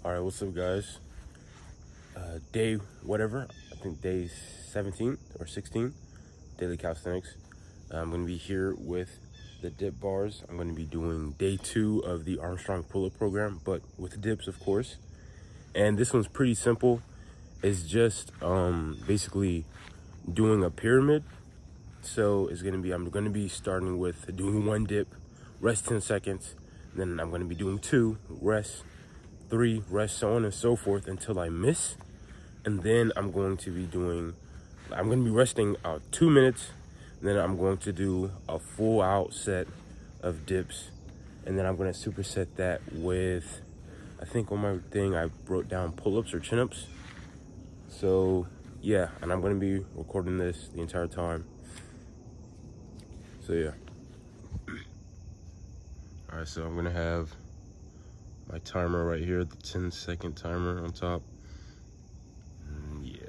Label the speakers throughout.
Speaker 1: All right, what's up, guys? Day whatever, I think day 17 or 16, Daily Calisthenics. I'm going to be here with the dip bars. I'm going to be doing day 2 of the Armstrong pull-up program, but with dips, of course. And this one's pretty simple. It's just basically doing a pyramid. So it's going to be, I'm going to be starting with doing 1 dip, rest 10 seconds. Then I'm going to be doing 2, rest 3, rest, so on and so forth until I miss. And then I'm going to be resting 2 minutes. And then I'm going to do a full out set of dips. And then I'm going to superset that with, I think on my thing, I wrote down pull-ups or chin-ups. So yeah, and I'm going to be recording this the entire time. So yeah. All right, so I'm going to have my timer right here, the 10-second timer on top. Yeah.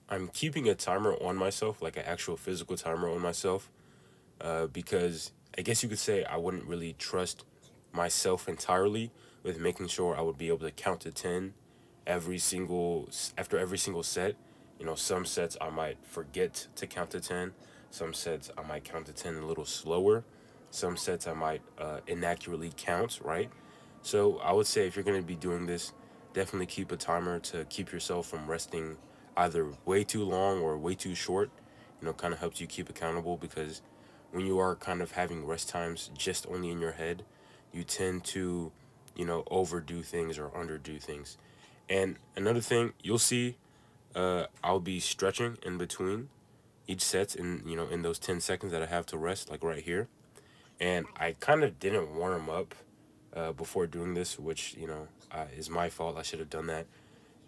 Speaker 1: I'm keeping a timer on myself, like an actual physical timer on myself, because I guess you could say I wouldn't really trust myself entirely with making sure I would be able to count to 10 after every single set. You know, some sets I might forget to count to 10. Some sets I might count to 10 a little slower. Some sets I might inaccurately count, right? So I would say if you're going to be doing this, definitely keep a timer to keep yourself from resting either way too long or way too short. You know, kind of helps you keep accountable, because when you are kind of having rest times just only in your head, you tend to, you know, overdo things or underdo things. And another thing, you'll see I'll be stretching in between each set in those 10 seconds that I have to rest, like right here. And I kind of didn't warm up before doing this, which, you know, is my fault. I should have done that.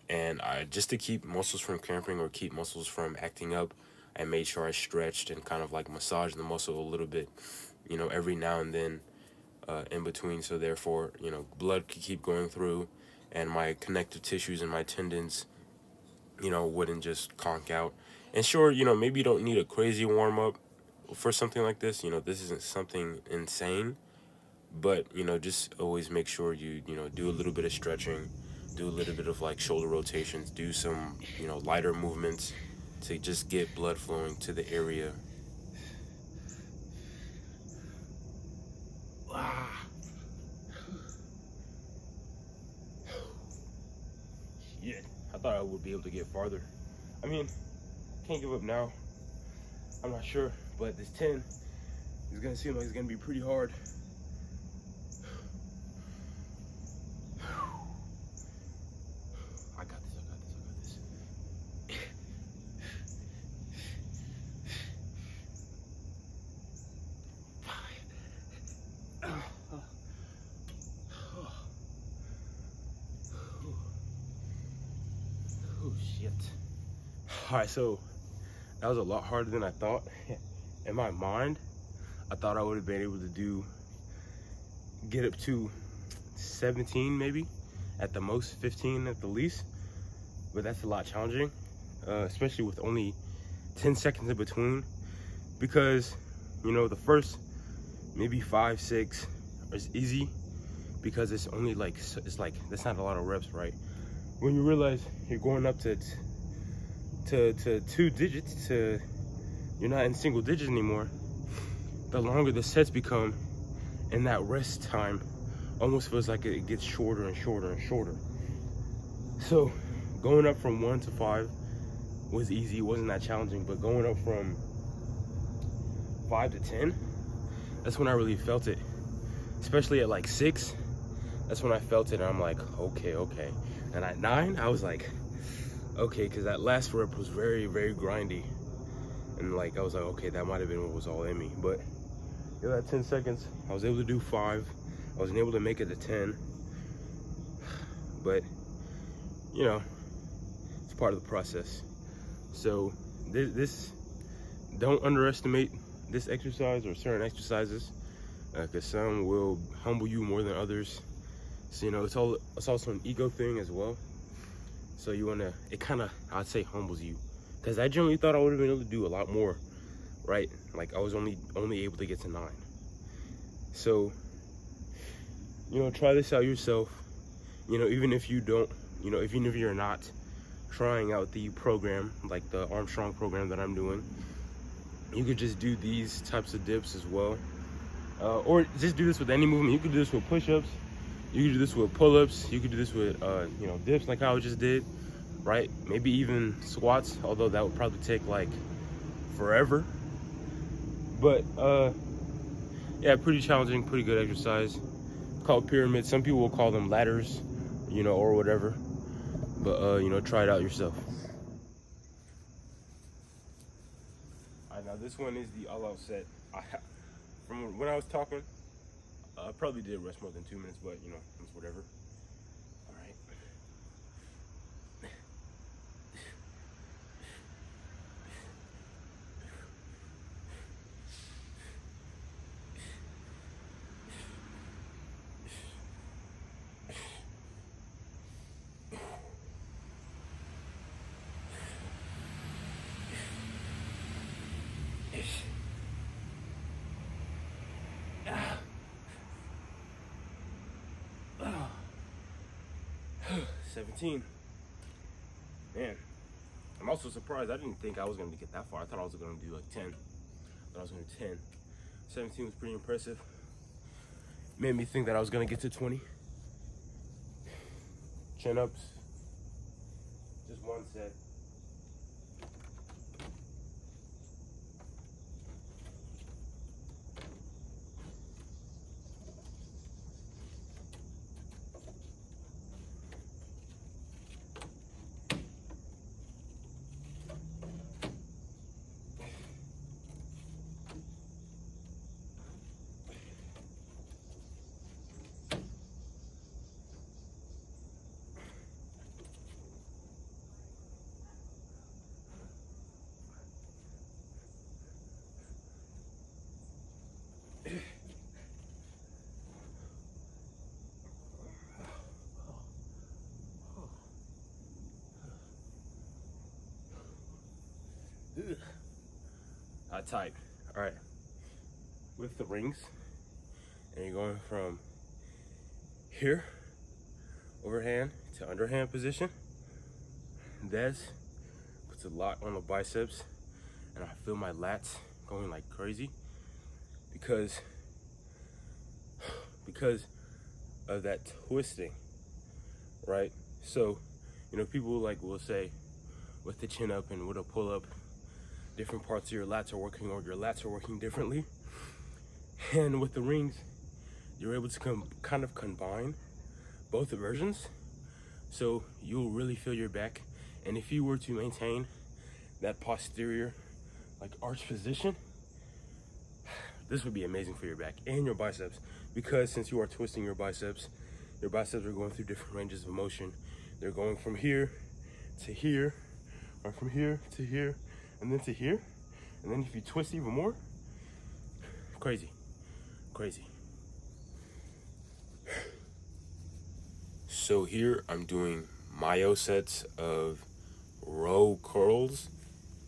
Speaker 1: And just to keep muscles from cramping or keep muscles from acting up, I made sure I stretched and kind of like massaged the muscle a little bit, you know, every now and then in between. So therefore, you know, blood could keep going through and my connective tissues and my tendons, you know, wouldn't just conk out. And sure, you know, maybe you don't need a crazy warm up for something like this. You know, this isn't something insane, but, you know, just always make sure you know, do a little bit of stretching, do a little bit of like shoulder rotations, do some, you know, lighter movements to just get blood flowing to the area. Yeah, I thought I would be able to get farther. I mean, can't give up now. I'm not sure, but this 10 is gonna seem like it's gonna be pretty hard. I got this. Oh shit. All right, so that was a lot harder than I thought. In my mind, I thought I would have been able to get up to 17 maybe, at the most 15 at the least, but that's a lot challenging, especially with only 10 seconds in between, because, you know, the first maybe 5, 6 is easy because it's only like, it's like, that's not a lot of reps, right? When you realize you're going up to 2 digits, you're not in single digits anymore, the longer the sets become, and that rest time almost feels like it gets shorter and shorter and shorter. So going up from 1 to 5 was easy, it wasn't that challenging, but going up from 5 to 10, that's when I really felt it. Especially at like 6, that's when I felt it, and I'm like, okay. And at 9, I was like, okay, because that last rep was very, very grindy. And like, I was like, okay, that might have been what was all in me. But yeah, that 10 seconds, I was able to do 5. I wasn't able to make it to 10. But, you know, It's part of the process. So this don't underestimate this exercise or certain exercises, because some will humble you more than others. So, you know, it's also an ego thing as well. So you want to, it kind of, I'd say, humbles you, because I generally thought I would have been able to do a lot more, right? Like I was only able to get to 9. So, you know, try this out yourself. You know, even if you don't, you know, even if you're not trying out the program, like the Armstrong program that I'm doing, you could just do these types of dips as well. Or just do this with any movement. You could do this with push-ups. You could do this with pull-ups. You could do this with, you know, dips like I just did, right? Maybe even squats, although that would probably take like forever. But yeah, pretty challenging, pretty good exercise. Called pyramids. Some people will call them ladders, you know, or whatever. But you know, try it out yourself. All right, now this one is the all-out set. From when I was talking, I probably did rest more than 2 minutes, but you know, it's whatever. All right. Ah. 17. Man, I'm also surprised. I didn't think I was going to get that far. I thought I was going to do like 10. But I was going to do 10. 17 was pretty impressive. Made me think that I was going to get to 20. Chin ups. Just one set. Tight. All right, with the rings, and you're going from here, overhand to underhand position. That puts a lot on the biceps, and I feel my lats going like crazy because of that twisting, right? So, you know, people like will say with the chin up and with a pull up, different parts of your lats are working, or your lats are working differently. And with the rings, you're able to kind of combine both the versions, so you'll really feel your back. And if you were to maintain that posterior, like arch position, this would be amazing for your back and your biceps, because since you are twisting your biceps are going through different ranges of motion. They're going from here to here, or from here to here, and then to here. And then if you twist even more, crazy. So here I'm doing myo sets of row curls,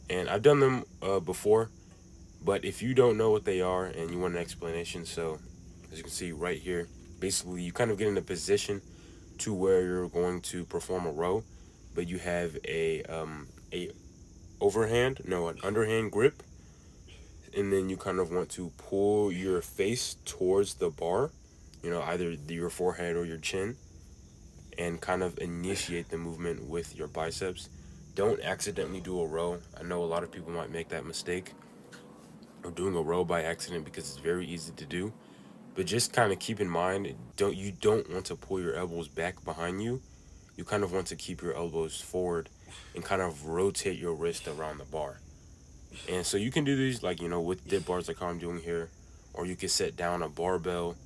Speaker 1: and I've done them before, but if you don't know what they are and you want an explanation, so as you can see right here, basically you kind of get in a position to where you're going to perform a row, but you have an underhand grip, and then you kind of want to pull your face towards the bar, you know, either your forehead or your chin, and kind of initiate the movement with your biceps. Don't accidentally do a row. I know a lot of people might make that mistake of doing a row by accident because it's very easy to do. But just kind of keep in mind, you don't want to pull your elbows back behind you. You kind of want to keep your elbows forward and kind of rotate your wrist around the bar. And so you can do these, like, you know, with dip bars like how I'm doing here, or you can set down a barbell,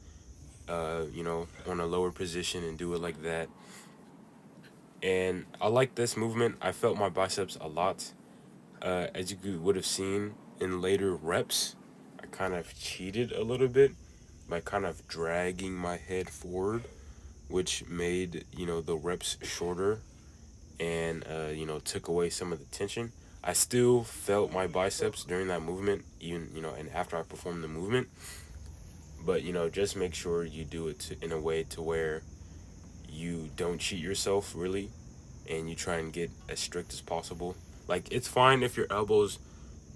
Speaker 1: you know, on a lower position and do it like that. And I like this movement. I felt my biceps a lot. As you would have seen in later reps, I kind of cheated a little bit by kind of dragging my head forward, which made, the reps shorter and, took away some of the tension. I still felt my biceps during that movement, even, and after I performed the movement. But, just make sure you do it in a way to where you don't cheat yourself, really, and you try and get as strict as possible. Like, it's fine if your elbows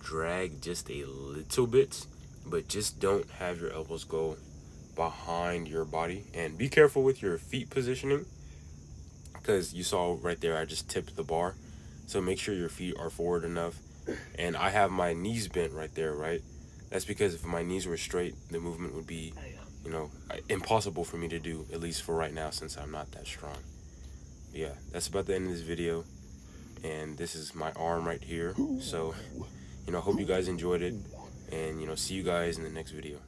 Speaker 1: drag just a little bit, but just don't have your elbows go behind your body. And be careful with your feet positioning, because you saw right there I just tipped the bar. So make sure your feet are forward enough. And I have my knees bent right there, right? That's because if my knees were straight, the movement would be, impossible for me to do, at least for right now, since I'm not that strong. But yeah, that's about the end of this video. And this is my arm right here. So, hope you guys enjoyed it. And, see you guys in the next video.